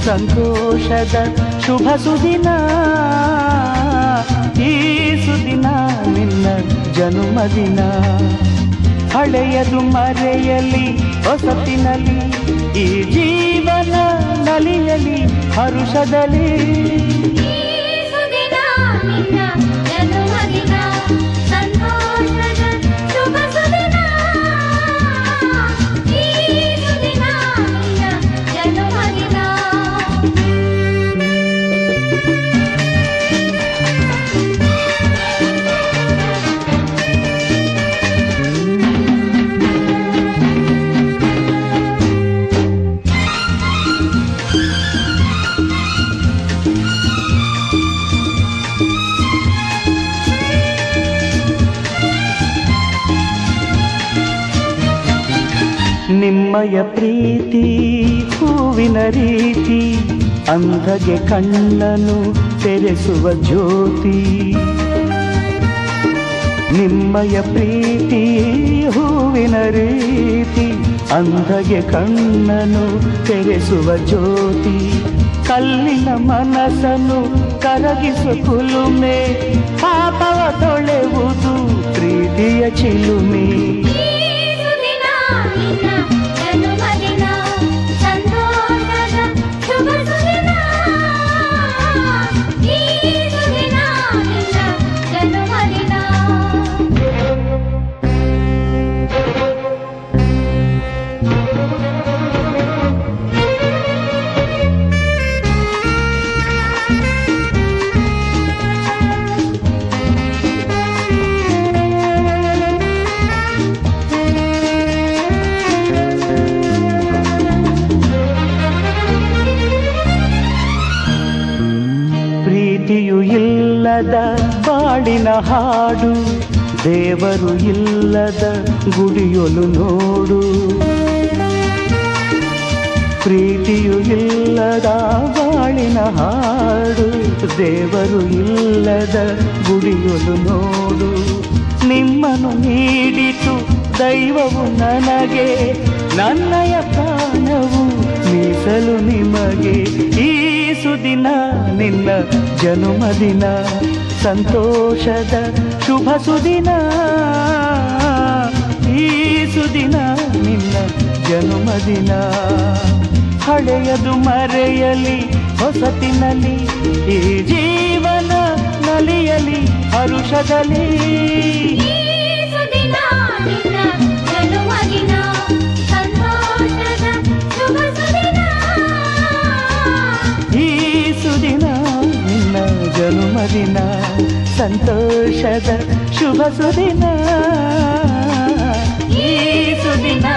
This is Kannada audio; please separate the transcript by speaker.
Speaker 1: ಸಂತೋಷದ ಶುಭ ಸುದಿನ, ಈ ಸುದಿನ ನಿನ್ನ ಜನ್ಮದಿನ. ಹಳೆಯದು ಮರೆಯಲಿ ಹೊಸತಿನಲ್ಲಿ, ಈ ಜೀವನ ನಲಿಯಲಿ ಹರುಷದಲ್ಲಿ. ನಿಮ್ಮಯ ಪ್ರೀತಿ ಹೂವಿನ ರೀತಿ, ಅಂಧಗೆ ಕಣ್ಣನು ತೆರೆಸುವ ಜ್ಯೋತಿ. ನಿಮ್ಮಯ ಪ್ರೀತಿ ಹೂವಿನ ರೀತಿ, ಅಂಧಗೆ ಕಣ್ಣನು ತೆರೆಸುವ ಜ್ಯೋತಿ. ಕಲ್ಲಿನ ಮನಸ್ಸನ್ನು ಕರಗಿಸುವ ಕುಲುಮೆ, ಪಾಪವ ತೊಳೆವುದು ಪ್ರೀತಿಯ ಚಿಲುಮೆ. ಪ್ರೀತಿಯು ಇಲ್ಲದ ಬಾಳಿನ ಹಾಡು, ದೇವರು ಇಲ್ಲದ ಗುಡಿಯೊಲು ನೋಡು. ಪ್ರೀತಿಯು ಇಲ್ಲದ ಬಾಳಿನ ಹಾಡು, ದೇವರು ಇಲ್ಲದ ಗುಡಿಯೊಲು ನೋಡು. ನಿಮ್ಮನ್ನು ನೀಡಿತು ದೈವವು ನನಗೆ, ನನ್ನಯ ಪ್ರಾಣವು ಮೀಸಲು ನಿಮಗೆ. ಈ ಸುದಿನ ನಿನ್ನ ಜನ್ಮದಿನ, ಸಂತೋಷದ ಶುಭ ಸುದಿನ. ಈ ಸುದಿನ ನಿನ್ನ ಜನ್ಮದಿನ. ಹಳೆಯದು ಮರೆಯಲಿ ಹೊಸತಿನಲ್ಲಿ, ಈ ಜೀವನ ನಲಿಯಲಿ ಹರುಷದಲ್ಲಿ. ಜನ್ಮದಿನ, ಸಂತೋಷದ ಶುಭ ಸುದಿನ, ಈ ಸುದಿನ.